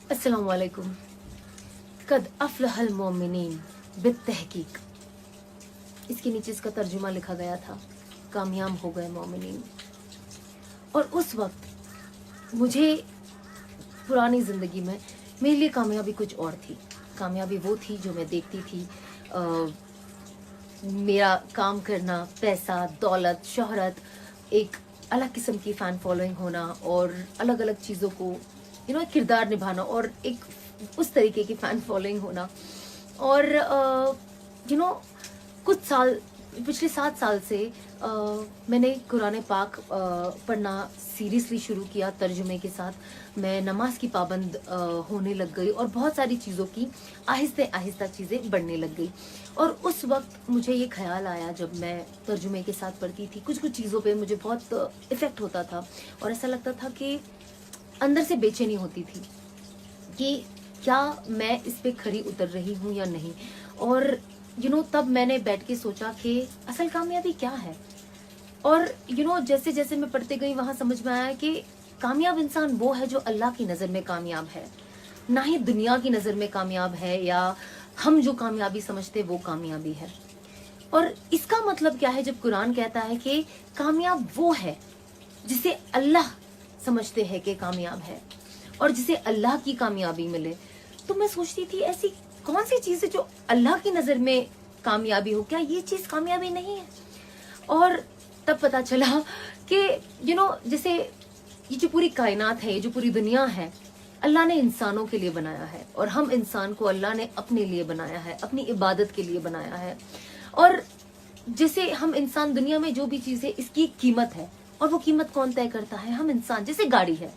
अस्सलाम वालेकुम। कद अफ़लहल मोमिनीन बित्तहकीक। इसके नीचे इसका तर्जुमा लिखा गया था, कामयाब हो गए मोमिनीन। और उस वक्त मुझे पुरानी ज़िंदगी में मेरे लिए कामयाबी कुछ और थी। कामयाबी वो थी जो मैं देखती थी, मेरा काम करना, पैसा, दौलत, शोहरत, एक अलग किस्म की फ़ैन फॉलोइंग होना और अलग अलग चीज़ों को एक किरदार निभाना और एक उस तरीके की फ़ैन फॉलोइंग होना। और कुछ साल, पिछले 7 साल से मैंने कुरान पाक पढ़ना सीरियसली शुरू किया तर्जुमे के साथ। मैं नमाज की पाबंद होने लग गई और बहुत सारी चीज़ों की आहिस्ते आहिस्ता चीज़ें बढ़ने लग गई। और उस वक्त मुझे ये ख्याल आया, जब मैं तर्जुमे के साथ पढ़ती थी, कुछ कुछ चीज़ों पे मुझे बहुत इफ़ेक्ट होता था और ऐसा लगता था कि अंदर से बेचैनी होती थी कि क्या मैं इस पे खरी उतर रही हूँ या नहीं। और तब मैंने बैठ के सोचा कि असल कामयाबी क्या है। और जैसे जैसे मैं पढ़ते गई वहां समझ में आया कि कामयाब इंसान वो है जो अल्लाह की नज़र में कामयाब है, ना ही दुनिया की नज़र में कामयाब है या हम जो कामयाबी समझते वो कामयाबी है। और इसका मतलब क्या है जब कुरान कहता है कि कामयाब वो है जिसे अल्लाह समझते हैं कि कामयाब है और जिसे अल्लाह की कामयाबी मिले। तो मैं सोचती थी, ऐसी कौन सी चीज़ है जो अल्लाह की नज़र में कामयाबी हो, क्या ये चीज़ कामयाबी नहीं है। और तब पता चला कि जैसे ये जो पूरी कायनात है, ये जो पूरी दुनिया है, अल्लाह ने इंसानों के लिए बनाया है और हम इंसान को अल्लाह ने अपने लिए बनाया है, अपनी इबादत के लिए बनाया है। और जैसे हम इंसान, दुनिया में जो भी चीज़ है इसकी कीमत है और वो कीमत कौन तय करता है? हम इंसान। जैसे गाड़ी है,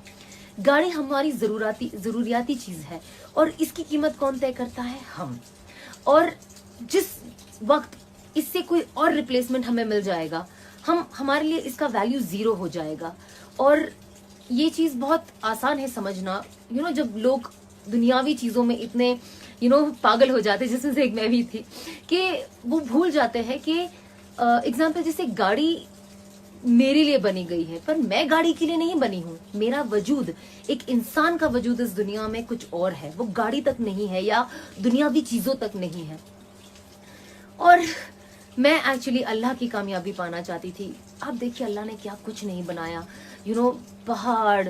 गाड़ी हमारी ज़रूरियाती चीज़ है और इसकी कीमत कौन तय करता है? हम। और जिस वक्त इससे कोई और रिप्लेसमेंट हमें मिल जाएगा, हमारे लिए इसका वैल्यू ज़ीरो हो जाएगा। और ये चीज़ बहुत आसान है समझना, जब लोग दुनियावी चीज़ों में इतने पागल हो जाते, जिसमें से एक मैं भी थी, कि वो भूल जाते हैं कि एग्जाम्पल जैसे गाड़ी मेरे लिए बनी गई है, पर मैं गाड़ी के लिए नहीं बनी हूँ। मेरा वजूद, एक इंसान का वजूद इस दुनिया में कुछ और है, वो गाड़ी तक नहीं है या दुनियावी चीज़ों तक नहीं है। और मैं एक्चुअली अल्लाह की कामयाबी पाना चाहती थी। आप देखिए अल्लाह ने क्या कुछ नहीं बनाया, पहाड़,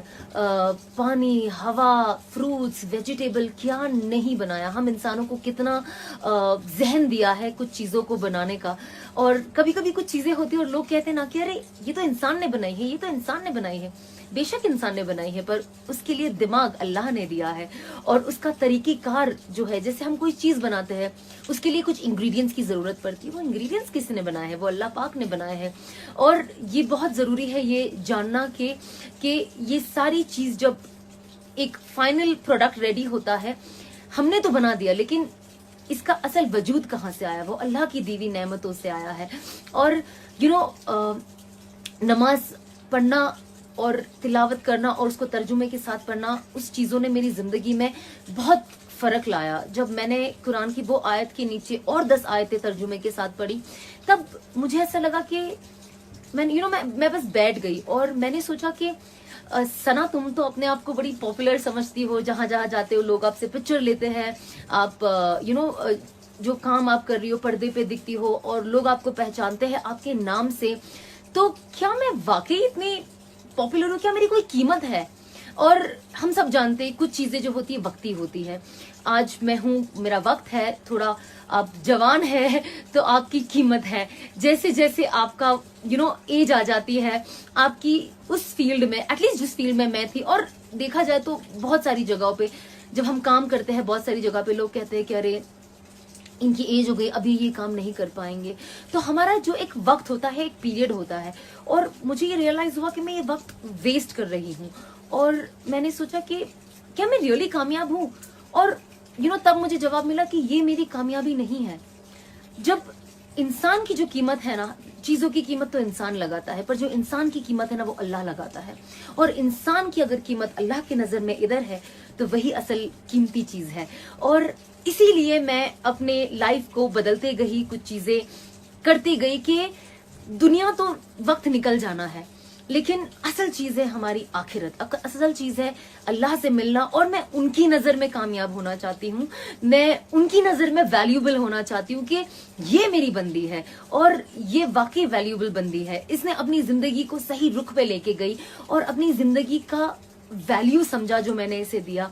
पानी, हवा, फ्रूट्स, वेजिटेबल, क्या नहीं बनाया। हम इंसानों को कितना जहन दिया है कुछ चीज़ों को बनाने का। और कभी कभी कुछ चीज़ें होती है और लोग कहते हैं ना कि अरे ये तो इंसान ने बनाई है, ये तो इंसान ने बनाई है। बेशक इंसान ने बनाई है, पर उसके लिए दिमाग अल्लाह ने दिया है और उसका तरीक़ेकार जो है, जैसे हम कोई चीज़ बनाते हैं उसके लिए कुछ इंग्रेडिएंट्स की ज़रूरत पड़ती है। वो इंग्रेडिएंट्स किसने बनाए हैं? वो अल्लाह पाक ने बनाए हैं। और ये बहुत ज़रूरी है ये जानना कि ये सारी चीज़ जब एक फाइनल प्रोडक्ट रेडी होता है, हमने तो बना दिया, लेकिन इसका असल वजूद कहाँ से आया? वो अल्लाह की दी हुई नेमतों से आया है। और नमाज पढ़ना और तिलावत करना और उसको तर्जुमे के साथ पढ़ना, उस चीज़ों ने मेरी ज़िंदगी में बहुत फ़र्क लाया। जब मैंने कुरान की वो आयत के नीचे और 10 आयतें तर्जुमे के साथ पढ़ी, तब मुझे ऐसा लगा कि मैं बस बैठ गई और मैंने सोचा कि सना, तुम तो अपने आप को बड़ी पॉपुलर समझती हो, जहाँ जहाँ जाते हो लोग आपसे पिक्चर लेते हैं, आप जो काम आप कर रही हो पर्दे पे दिखती हो और लोग आपको पहचानते हैं आपके नाम से। तो क्या मैं वाकई इतनी पॉपुलर हूँ? क्या मेरी कोई कीमत है? और हम सब जानते हैं कुछ चीज़ें जो होती है वक्ती होती है। आज मैं हूँ, मेरा वक्त है, थोड़ा आप जवान है तो आपकी कीमत है। जैसे जैसे आपका एज आ जाती है, आपकी उस फील्ड में, एटलीस्ट जिस फील्ड में मैं थी, और देखा जाए तो बहुत सारी जगहों पे जब हम काम करते हैं, बहुत सारी जगह पे लोग कहते हैं कि अरे इनकी एज हो गई, अभी ये काम नहीं कर पाएंगे। तो हमारा जो एक वक्त होता है, एक पीरियड होता है, और मुझे ये रियलाइज हुआ कि मैं ये वक्त वेस्ट कर रही हूँ। और मैंने सोचा कि क्या मैं रियली कामयाब हूँ? और तब मुझे जवाब मिला कि ये मेरी कामयाबी नहीं है। जब इंसान की जो कीमत है ना, चीज़ों की कीमत तो इंसान लगाता है, पर जो इंसान की कीमत है ना वो अल्लाह लगाता है। और इंसान की अगर कीमत अल्लाह की नज़र में इधर है तो वही असल कीमती चीज़ है। और इसीलिए मैं अपने लाइफ को बदलते गई, कुछ चीज़ें करती गई कि दुनिया तो वक्त निकल जाना है لیکن اصل چیز ہے ہماری آخرت، اصل چیز ہے اللہ سے ملنا، اور میں ان کی نظر میں کامیاب ہونا چاہتی ہوں، میں ان کی نظر میں ویلیوبل ہونا چاہتی ہوں کہ یہ میری بندی ہے اور یہ واقعی ویلیوبل بندی ہے، اس نے اپنی زندگی کو صحیح رخ پہ لے کے گئی اور اپنی زندگی کا ویلیو سمجھا جو میں نے اسے دیا.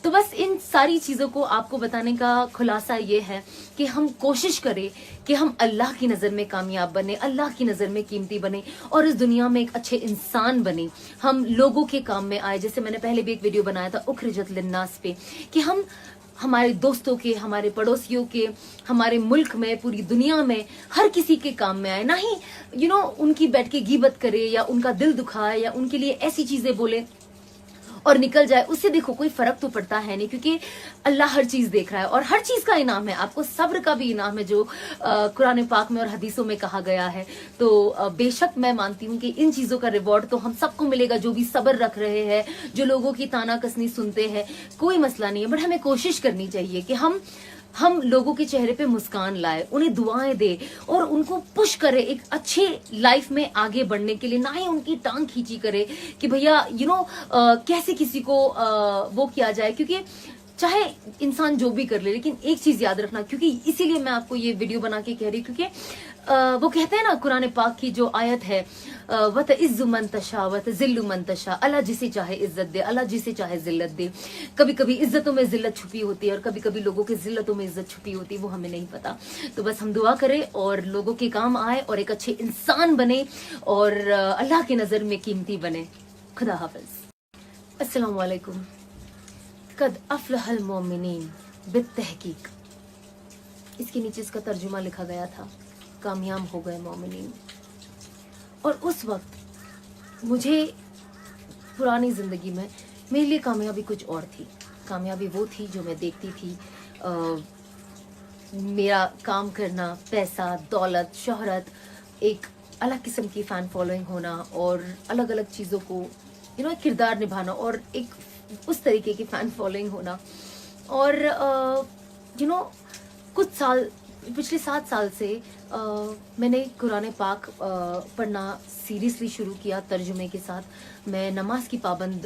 تو بس ان ساری چیزوں کو آپ کو بتانے کا خلاصہ یہ ہے کہ ہم کوشش کریں کہ ہم اللہ کی نظر میں کامیاب بنے، اللہ کی نظر میں قیمتی بنے اور اس دنیا میں ایک اچھے انسان بنے، ہم لوگوں کے کام میں آئے. جیسے میں نے پہلے بھی ایک ویڈیو بنایا تھا اخرجت للناس پہ، کہ ہم ہمارے دوستوں کے، ہمارے پڑوسیوں کے، ہمارے ملک میں، پوری دنیا میں ہر کسی کے کام میں آئے، نہ ہی ان کی بیٹھ کے غیبت کرے یا ان کا دل دکھائے یا ان کے لیے ایسی چیزیں بولے اور نکل جائے. اس سے دیکھو کوئی فرق تو پڑتا ہے نہیں، کیونکہ اللہ ہر چیز دیکھ رہا ہے اور ہر چیز کا انعام ہے. آپ کو صبر کا بھی انعام ہے جو قرآن پاک میں اور حدیثوں میں کہا گیا ہے. تو بے شک میں مانتی ہوں کہ ان چیزوں کا ریوارڈ تو ہم سب کو ملے گا جو بھی صبر رکھ رہے ہیں، جو لوگوں کی تانا کسنی سنتے ہیں. کوئی مسئلہ نہیں ہے، بٹ ہمیں کوشش کرنی چاہیے کہ ہم لوگوں کے چہرے پہ مسکان لائے، انہیں دعائیں دے اور ان کو پش کرے ایک اچھے لائف میں آگے بڑھنے کے لیے، نہ ہی ان کی ٹانگ کھینچی کرے کہ بھیا کیسے کسی کو وہ کیا جائے. کیونکہ چاہے انسان جو بھی کر لے، لیکن ایک چیز یاد رکھنا، کیونکہ اسی لیے میں آپ کو یہ ویڈیو بنا کے کہہ رہی ہوں، کیونکہ وہ کہتے ہیں نا قرآن پاک کی جو آیت ہے وَتَعِزُّ مَن تَشَاءُ وَتُذِلُّ مَن تَشَاءُ، اللہ جسے چاہے عزت دے، اللہ جسے چاہے ذلت دے. کبھی کبھی عزتوں میں ذلت چھپی ہوتی ہے اور کبھی کبھی لوگوں کے ذلتوں میں عزت چھپی ہوتی ہے، وہ ہمیں نہیں پتا. تو بس ہم دعا کریں اور لوگوں کے کام آئے اور ایک اچھے انسان بنے اور اللہ کی نظر میں قیمتی بنے. خدا حافظ. السلام علیکم. قد افلح المومنین بالتحقیق، اس کے نیچے اس کا ترجمہ لکھا گیا تھا، کامیاب ہو گئے مومنین. اور اس وقت مجھے پرانی زندگی میں میرے لیے کامیابی کچھ اور تھی. کامیابی وہ تھی جو میں دیکھتی تھی، میرا کام کرنا، پیسہ، دولت، شہرت، ایک الگ قسم کی فین فالوئنگ ہونا اور الگ الگ چیزوں کو ایک کردار نبھانا اور ایک اس طریقے کی فین فالوئنگ ہونا. اور کچھ سال، پچھلے 7 سال سے میں نے قرآن پاک پڑھنا سیریسلی شروع کیا ترجمے کے ساتھ. میں نماز کی پابند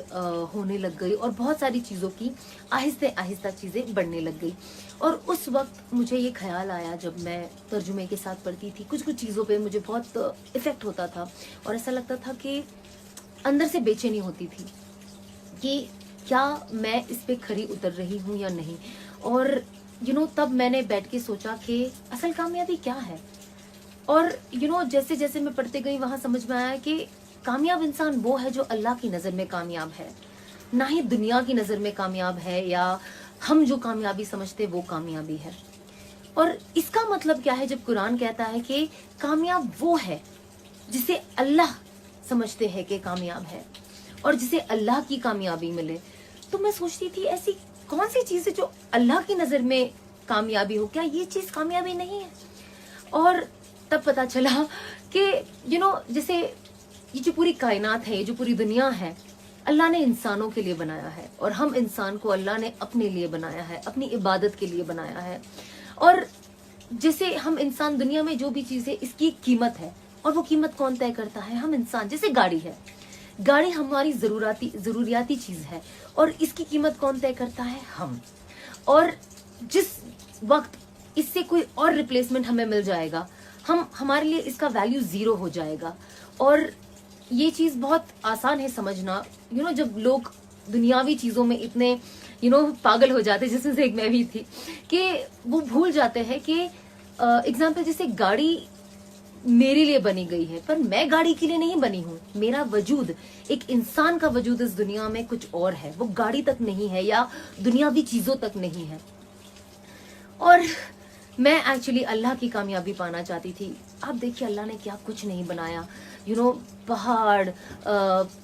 ہونے لگ گئی اور بہت ساری چیزوں کی آہستہ آہستہ چیزیں بڑھنے لگ گئی. اور اس وقت مجھے یہ خیال آیا جب میں ترجمے کے ساتھ پڑھتی تھی، کچھ چیزوں پہ مجھے بہت افیکٹ ہوتا تھا اور ایسا لگتا تھا کہ اندر سے بے چینی ہوتی تھی کہ کیا میں اس پہ کھری اتر رہی ہوں یا نہیں. اور تب میں نے بیٹھ کے سوچا کہ اصل کامیابی کیا ہے. اور جیسے جیسے میں پڑھتے گئی وہاں سمجھ میں آیا کہ کامیاب انسان وہ ہے جو اللہ کی نظر میں کامیاب ہے، نہ ہی دنیا کی نظر میں کامیاب ہے یا ہم جو کامیابی سمجھتے وہ کامیابی ہے. اور اس کا مطلب کیا ہے جب قرآن کہتا ہے کہ کامیاب وہ ہے جسے اللہ سمجھتے ہیں کہ کامیاب ہے اور جسے اللہ کی کامیابی ملے. تو میں سوچتی تھی ایسی کون سی چیز ہے جو اللہ کی نظر میں کامیابی ہو، کیا یہ چیز کامیابی نہیں ہے؟ اور تب پتا چلا کہ جیسے یہ جو پوری کائنات ہے، یہ جو پوری دنیا ہے، اللہ نے انسانوں کے لیے بنایا ہے اور ہم انسان کو اللہ نے اپنے لیے بنایا ہے، اپنی عبادت کے لیے بنایا ہے. اور جیسے ہم انسان، دنیا میں جو بھی چیز ہے اس کی قیمت ہے اور وہ قیمت کون طے کرتا ہے؟ ہم انسان. جیسے گاڑی ہے، گاڑی ہماری ضروریاتی چیز ہے اور اس کی قیمت کون طے کرتا ہے؟ ہم. اور جس وقت اس سے کوئی اور ریپلیسمنٹ ہمیں مل جائے گا، ہمارے لیے اس کا ویلیو 0 ہو جائے گا. اور یہ چیز بہت آسان ہے سمجھنا، جب لوگ دنیاوی چیزوں میں اتنے پاگل ہو جاتے، جس میں سے ایک میں بھی تھی، کہ وہ بھول جاتے ہیں کہ اگزامپل جیسے گاڑی میرے لیے بنی گئی ہے پر میں گاڑی کے لیے نہیں بنی ہوں. میرا وجود، ایک انسان کا وجود اس دنیا میں کچھ اور ہے، وہ گاڑی تک نہیں ہے یا دنیاوی چیزوں تک نہیں ہے. اور میں ایکچولی اللہ کی کامیابی پانا چاہتی تھی. آپ دیکھیے اللہ نے کیا کچھ نہیں بنایا، پہاڑ،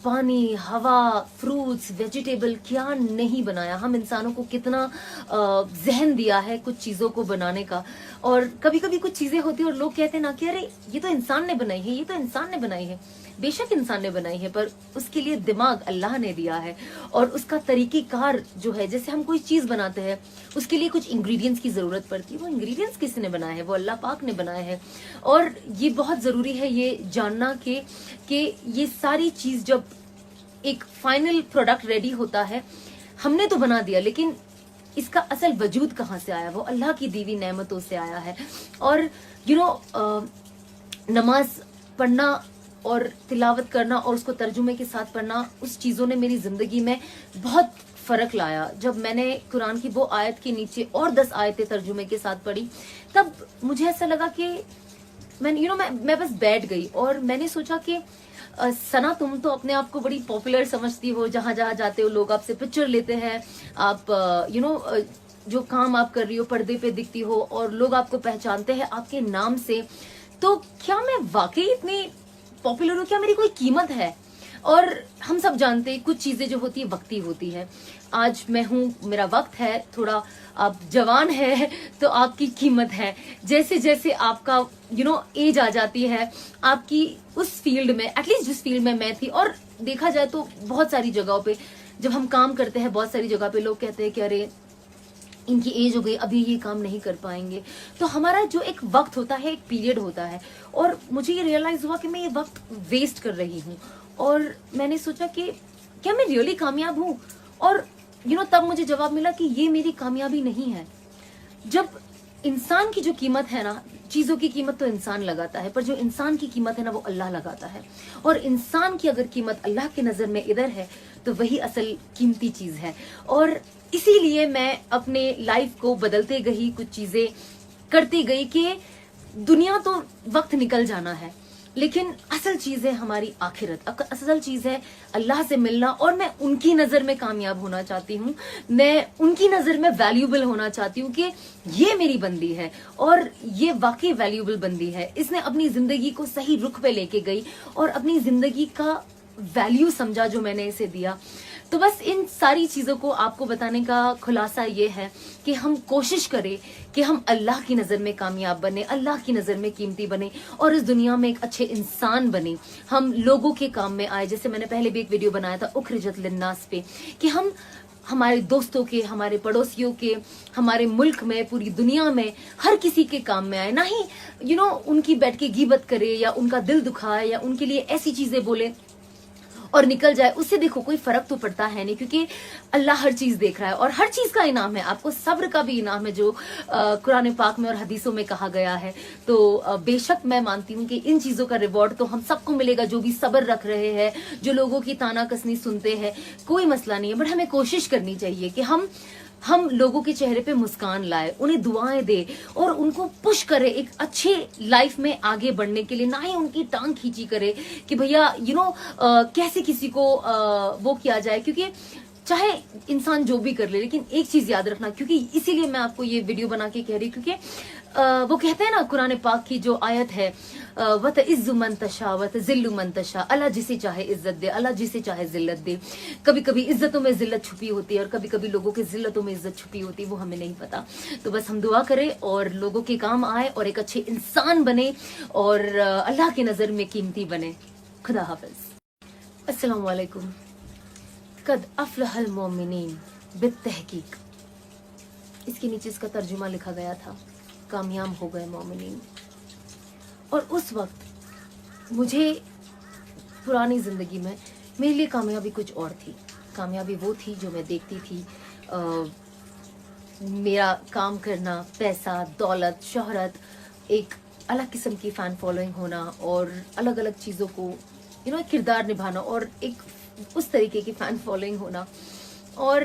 پانی، ہوا، فروٹس، ویجیٹیبل، کیا نہیں بنایا. ہم انسانوں کو کتنا ذہن دیا ہے کچھ چیزوں کو بنانے کا. اور کبھی کبھی کچھ چیزیں ہوتی ہیں اور لوگ کہتے ہیں نا کہ ارے یہ تو انسان نے بنائی ہے، یہ تو انسان نے بنائی ہے. बेशक इंसान ने बनाई है, पर उसके लिए दिमाग अल्लाह ने दिया है, और उसका तरीक़ेकार जो है, जैसे हम कोई चीज़ बनाते हैं उसके लिए कुछ इंग्रेडिएंट्स की ज़रूरत पड़ती है, वो इंग्रेडिएंट्स किसने बनाए हैं? वो अल्लाह पाक ने बनाए हैं। और ये बहुत ज़रूरी है ये जानना कि ये सारी चीज़ जब एक फाइनल प्रोडक्ट रेडी होता है, हमने तो बना दिया, लेकिन इसका असल वजूद कहाँ से आया? वो अल्लाह की दी हुई नेमतों से आया है। और नमाज पढ़ना और तिलावत करना और उसको तर्जुमे के साथ पढ़ना, उस चीज़ों ने मेरी ज़िंदगी में बहुत फ़र्क लाया। जब मैंने कुरान की वो आयत के नीचे और 10 आयतें तर्जुमे के साथ पढ़ी, तब मुझे ऐसा लगा कि मैं बस बैठ गई और मैंने सोचा कि सना, तुम तो अपने आप को बड़ी पॉपुलर समझती हो, जहां जहां जाते हो लोग आपसे पिक्चर लेते हैं, आप जो काम आप कर रही हो पर्दे पे दिखती हो और लोग आपको पहचानते हैं आपके नाम से, तो क्या मैं वाकई इतनी पॉपुलर हूँ? क्या मेरी कोई कीमत है? और हम सब जानते हैं कुछ चीजें जो होती है वक्ती होती है। आज मैं हूँ, मेरा वक्त है, थोड़ा आप जवान है तो आपकी कीमत है। जैसे जैसे आपका एज आ जाती है, आपकी उस फील्ड में, एटलीस्ट जिस फील्ड में मैं थी, और देखा जाए तो बहुत सारी जगहों पे जब हम काम करते हैं, बहुत सारी जगह पे लोग कहते हैं कि अरे इनकी एज हो गई, अभी ये काम नहीं कर पाएंगे। तो हमारा जो एक वक्त होता है, एक पीरियड होता है, और मुझे ये रियलाइज हुआ कि मैं ये वक्त वेस्ट कर रही हूँ। और मैंने सोचा कि क्या मैं रियली कामयाब हूँ? और तब मुझे जवाब मिला कि ये मेरी कामयाबी नहीं है। जब इंसान की जो कीमत है ना, चीजों की कीमत तो इंसान लगाता है, पर जो इंसान की कीमत है ना, वो अल्लाह लगाता है। और इंसान की अगर कीमत अल्लाह की नजर में इधर है, तो वही असल कीमती चीज है। और इसीलिए मैं अपने लाइफ को बदलते गई, कुछ चीजें करती गई कि दुनिया तो वक्त निकल जाना है, लेकिन असल चीज है हमारी आखिरत, असल चीज है अल्लाह से मिलना। और मैं उनकी नजर में कामयाब होना चाहती हूँ, मैं उनकी नजर में वैल्यूएबल होना चाहती हूँ कि ये मेरी बंदी है और ये वाकई वैल्यूएबल बंदी है। इसने अपनी जिंदगी को सही रुख पे लेके गई और अपनी जिंदगी का वैल्यू समझा जो मैंने इसे दिया। तो बस इन सारी चीजों को आपको बताने का खुलासा ये है कि हम कोशिश करें कि हम अल्लाह की नजर में कामयाब बने, अल्लाह की नजर में कीमती बने और इस दुनिया में एक अच्छे इंसान बने। हम लोगों के काम में आए, जैसे मैंने पहले भी एक वीडियो बनाया था उखरिजत लिन्नास पे, कि हम हमारे दोस्तों के, हमारे पड़ोसियों के, हमारे मुल्क में, पूरी दुनिया में हर किसी के काम में आए। ना ही उनकी बैठ के गीबत करे या उनका दिल दुखाए या उनके लिए ऐसी चीजें बोले और निकल जाए। उससे देखो कोई फर्क तो पड़ता है नहीं, क्योंकि अल्लाह हर चीज देख रहा है और हर चीज का इनाम है। आपको सब्र का भी इनाम है, जो कुरान पाक में और हदीसों में कहा गया है। तो बेशक मैं मानती हूँ कि इन चीजों का रिवॉर्ड तो हम सबको मिलेगा, जो भी सब्र रख रहे हैं, जो लोगों की ताना कसनी सुनते हैं, कोई मसला नहीं है। बट हमें कोशिश करनी चाहिए कि हम लोगों के चेहरे पे मुस्कान लाए, उन्हें दुआएं दे और उनको पुश करे एक अच्छे लाइफ में आगे बढ़ने के लिए। ना ही उनकी टांग खींची करे कि भैया कैसे किसी को वो किया जाए, क्योंकि चाहे इंसान जो भी कर ले, लेकिन एक चीज याद रखना, क्योंकि इसीलिए मैं आपको ये वीडियो बना के कह रही हूँ, क्योंकि वो कहते हैं ना कुरान पाक की जो आयत है, वत इज्जु मन तशा वत जिल्लु मन तशा, अल्लाह जिसे चाहे इज्जत दे, अल्लाह जिसे चाहे जिल्लत दे। कभी कभी इज्जतों में जिल्लत छुपी होती है और कभी कभी लोगों के जिल्लतों में इज्जत छुपी होती है, वो हमें नहीं पता। तो बस हम दुआ करें और लोगों के काम आए और एक अच्छे इंसान बने और अल्लाह की नजर में कीमती बने। खुदा हाफिज। अस्सलाम वालेकुम। कद अफलहल मोमिनीन बित्तहकीक, इसके नीचे इसका तर्जुमा लिखा गया था, कामयाब हो गए मोमिनीन। और उस वक्त मुझे पुरानी जिंदगी में मेरे लिए कामयाबी कुछ और थी। कामयाबी वो थी जो मैं देखती थी, मेरा काम करना, पैसा, दौलत, शोहरत, एक अलग किस्म की फैन फॉलोइंग होना और अलग अलग चीज़ों को किरदार निभाना और एक उस तरीके की फैन फॉलोइंग होना। और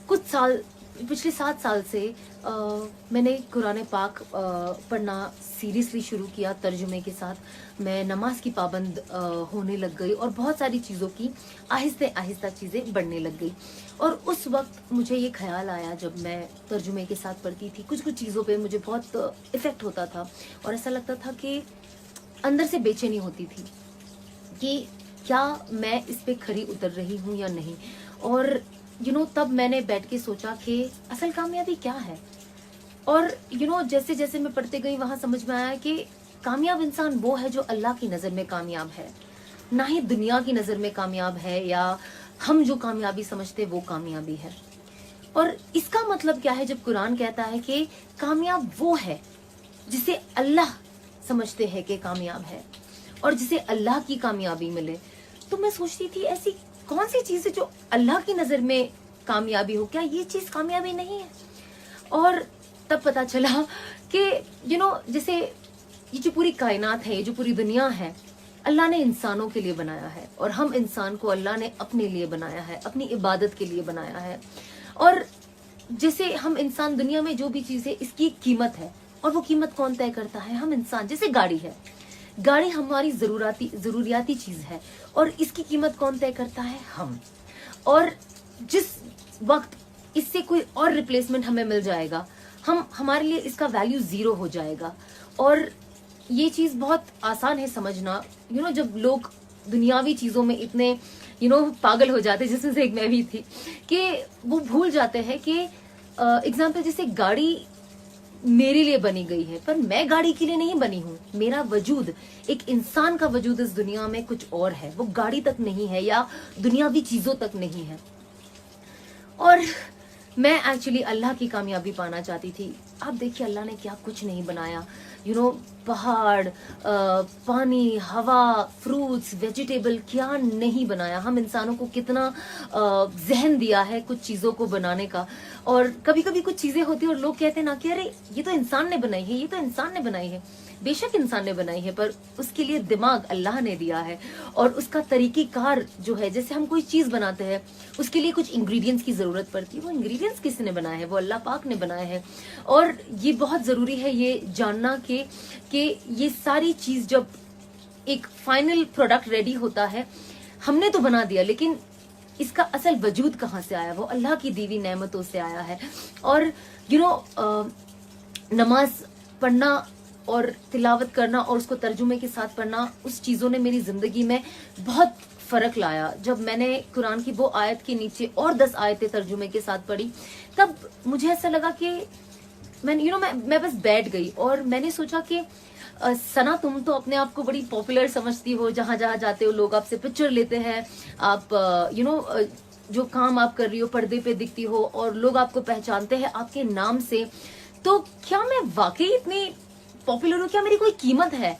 कुछ साल, पिछले 7 साल से मैंने कुरान पाक पढ़ना सीरियसली शुरू किया तर्जुमे के साथ। मैं नमाज की पाबंद होने लग गई और बहुत सारी चीज़ों की आहिस्ते आहिस्ता चीज़ें बढ़ने लग गई। और उस वक्त मुझे ये ख्याल आया, जब मैं तर्जुमे के साथ पढ़ती थी, कुछ चीज़ों पे मुझे बहुत इफ़ेक्ट होता था और ऐसा लगता था कि अंदर से बेचैनी होती थी कि क्या मैं इस पे खरी उतर रही हूँ या नहीं। और तब मैंने बैठ के सोचा कि असल कामयाबी क्या है। और जैसे जैसे मैं पढ़ते गई, वहां समझ में आया कि कामयाब इंसान वो है जो अल्लाह की नज़र में कामयाब है, ना ही दुनिया की नज़र में कामयाब है या हम जो कामयाबी समझते वो कामयाबी है। और इसका मतलब क्या है जब कुरान कहता है कि कामयाब वो है जिसे अल्लाह समझते हैं कि कामयाब है और जिसे अल्लाह की कामयाबी मिले। तो मैं सोचती थी ऐसी कौन सी चीज़ है जो अल्लाह की नज़र में कामयाबी हो, क्या ये चीज़ कामयाबी नहीं है? और तब पता चला कि जैसे ये जो पूरी कायनात है, ये जो पूरी दुनिया है, अल्लाह ने इंसानों के लिए बनाया है और हम इंसान को अल्लाह ने अपने लिए बनाया है, अपनी इबादत के लिए बनाया है। और जैसे हम इंसान, दुनिया में जो भी चीज़ है इसकी कीमत है, और वो कीमत कौन तय करता है? हम इंसान। जैसे गाड़ी है, गाड़ी हमारी ज़रूरियाती चीज़ है और इसकी कीमत कौन तय करता है? हम। और जिस वक्त इससे कोई और रिप्लेसमेंट हमें मिल जाएगा, हमारे लिए इसका वैल्यू ज़ीरो हो जाएगा। और ये चीज़ बहुत आसान है समझना, जब लोग दुनियावी चीज़ों में इतने पागल हो जाते हैं, जिसमें से एक मैं भी थी, कि वो भूल जाते हैं कि एग्जाम्पल जैसे गाड़ी मेरे लिए बनी गई है, पर मैं गाड़ी के लिए नहीं बनी हूँ। मेरा वजूद, एक इंसान का वजूद इस दुनिया में कुछ और है, वो गाड़ी तक नहीं है या दुनियावी चीज़ों तक नहीं है। और मैं एक्चुअली अल्लाह की कामयाबी पाना चाहती थी। आप देखिए अल्लाह ने क्या कुछ नहीं बनाया, पहाड़, पानी, हवा, फ्रूट्स, वेजिटेबल, क्या नहीं बनाया। हम इंसानों को कितना जहन दिया है कुछ चीज़ों को बनाने का। और कभी कभी कुछ चीज़ें होती है और लोग कहते हैं ना कि अरे ये तो इंसान ने बनाई है, ये तो इंसान ने बनाई है। बेशक इंसान ने बनाई है, पर उसके लिए दिमाग अल्लाह ने दिया है और उसका तरीक़ेकार जो है, जैसे हम कोई चीज़ बनाते हैं उसके लिए कुछ इंग्रेडिएंट्स की ज़रूरत पड़ती है। वो इंग्रेडिएंट्स किसने बनाए हैं? वो अल्लाह पाक ने बनाए हैं। और ये बहुत ज़रूरी है ये जानना कि ये सारी चीज़ जब एक फाइनल प्रोडक्ट रेडी होता है, हमने तो बना दिया, लेकिन इसका असल वजूद कहाँ से आया? वो अल्लाह की दी हुई नेमतों से आया है। और नमाज पढ़ना और तिलावत करना और उसको तर्जुमे के साथ पढ़ना, उस चीज़ों ने मेरी ज़िंदगी में बहुत फ़र्क लाया। जब मैंने कुरान की वो आयत के नीचे और 10 आयतें तर्जुमे के साथ पढ़ी, तब मुझे ऐसा लगा कि मैं बस बैठ गई और मैंने सोचा कि सना, तुम तो अपने आप को बड़ी पॉपुलर समझती हो, जहाँ जहाँ जाते हो लोग आपसे पिक्चर लेते हैं, आप जो काम आप कर रही हो पर्दे पे दिखती हो और लोग आपको पहचानते हैं आपके नाम से। तो क्या मैं वाकई इतनी पॉपुलर हूँ? क्या मेरी कोई कीमत है?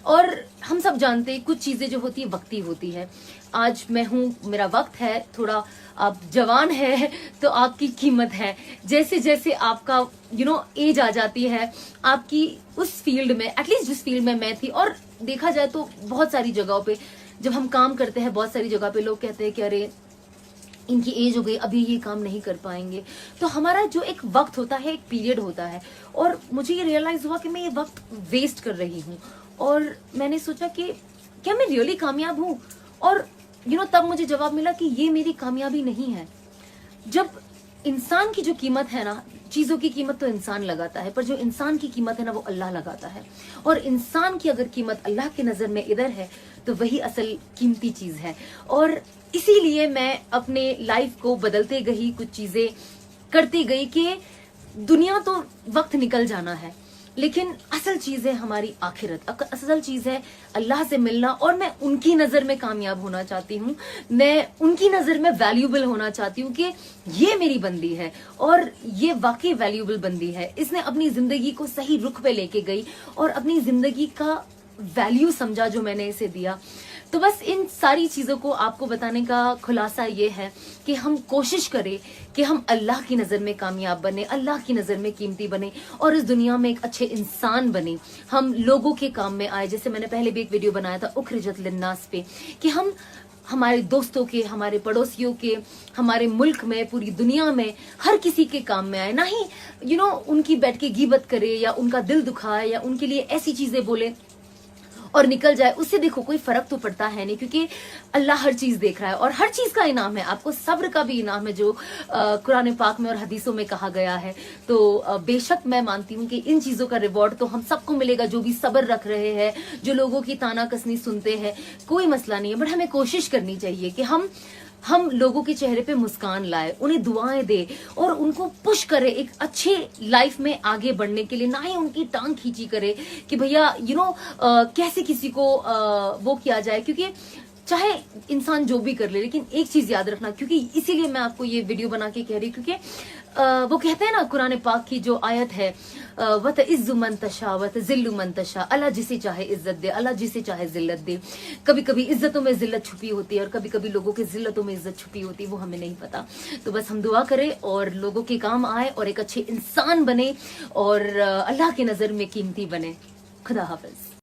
और हम सब जानते हैं कुछ चीजें जो होती है वक्ती होती है। आज मैं हूँ, मेरा वक्त है, थोड़ा आप जवान है तो आपकी कीमत है। जैसे जैसे आपका एज आ जाती है, आपकी उस फील्ड में, एटलीस्ट जिस फील्ड में मैं थी, और देखा जाए तो बहुत सारी जगहों पे जब हम काम करते हैं, बहुत सारी जगह पे लोग कहते हैं कि अरे इनकी एज हो गई, अभी ये काम नहीं कर पाएंगे। तो हमारा जो एक वक्त होता है, एक पीरियड होता है, और मुझे ये रियलाइज हुआ कि मैं ये वक्त वेस्ट कर रही हूँ। और मैंने सोचा कि क्या मैं रियली कामयाब हूँ? और तब मुझे जवाब मिला कि ये मेरी कामयाबी नहीं है। जब इंसान की जो कीमत है ना, चीज़ों की कीमत तो इंसान लगाता है, पर जो इंसान की कीमत है ना, वो अल्लाह लगाता है। और इंसान की अगर कीमत अल्लाह की नज़र में इधर है तो वही असल कीमती चीज़ है। और इसीलिए मैं अपने लाइफ को बदलते गई, कुछ चीज़ें करती गई कि दुनिया तो वक्त निकल जाना है, लेकिन असल चीज़ है हमारी आखिरत, असल चीज़ है अल्लाह से मिलना। और मैं उनकी नज़र में कामयाब होना चाहती हूँ, मैं उनकी नज़र में वैल्यूबल होना चाहती हूँ कि ये मेरी बंदी है और ये वाकई वैल्यूबल बंदी है। इसने अपनी ज़िंदगी को सही रुख पे लेके गई और अपनी ज़िंदगी का वैल्यू समझा जो मैंने इसे दिया। तो बस इन सारी चीज़ों को आपको बताने का खुलासा ये है कि हम कोशिश करें कि हम अल्लाह की नज़र में कामयाब बने, अल्लाह की नज़र में कीमती बने और इस दुनिया में एक अच्छे इंसान बने। हम लोगों के काम में आए, जैसे मैंने पहले भी एक वीडियो बनाया था उखरिजत लिन्नास पे, कि हम हमारे दोस्तों के, हमारे पड़ोसियों के, हमारे मुल्क में, पूरी दुनिया में हर किसी के काम में आए। ना ही उनकी बैठ के गीबत करे या उनका दिल दुखाए या उनके लिए ऐसी चीज़ें बोले और निकल जाए। उससे देखो कोई फर्क तो पड़ता है नहीं, क्योंकि अल्लाह हर चीज देख रहा है और हर चीज का इनाम है। आपको सब्र का भी इनाम है जो कुरान पाक में और हदीसों में कहा गया है। तो बेशक मैं मानती हूँ कि इन चीजों का रिवॉर्ड तो हम सबको मिलेगा, जो भी सब्र रख रहे हैं, जो लोगों की ताना कसनी सुनते हैं, कोई मसला नहीं है। बट हमें कोशिश करनी चाहिए कि हम ہم لوگوں کے چہرے پہ مسکان لائے, انہیں دعائیں دے اور ان کو پش کرے ایک اچھے لائف میں آگے بڑھنے کے لیے, نہ ہی ان کی ٹانگ کھینچی کرے کہ بھیا کیسے کسی کو وہ کیا جائے. کیونکہ چاہے انسان جو بھی کر لے, لیکن ایک چیز یاد رکھنا, کیونکہ اسی لیے میں آپ کو یہ ویڈیو بنا کے کہہ رہی ہوں, کیونکہ وہ کہتے ہیں نا قرآن پاک کی جو آیت ہے, وَتَعِزُّ مَن تَشَاءُ وَتُذِلُّ مَن تَشَاءُ, اللہ جسے چاہے عزت دے, اللہ جسے چاہے ذلت دے. کبھی کبھی عزتوں میں ذلت چھپی ہوتی ہے اور کبھی کبھی لوگوں کے ذلتوں میں عزت چھپی ہوتی ہے, وہ ہمیں نہیں پتا. تو بس ہم دعا کریں اور لوگوں کے کام آئے اور ایک اچھے انسان بنے اور اللہ کی نظر میں قیمتی بنے. خدا حافظ.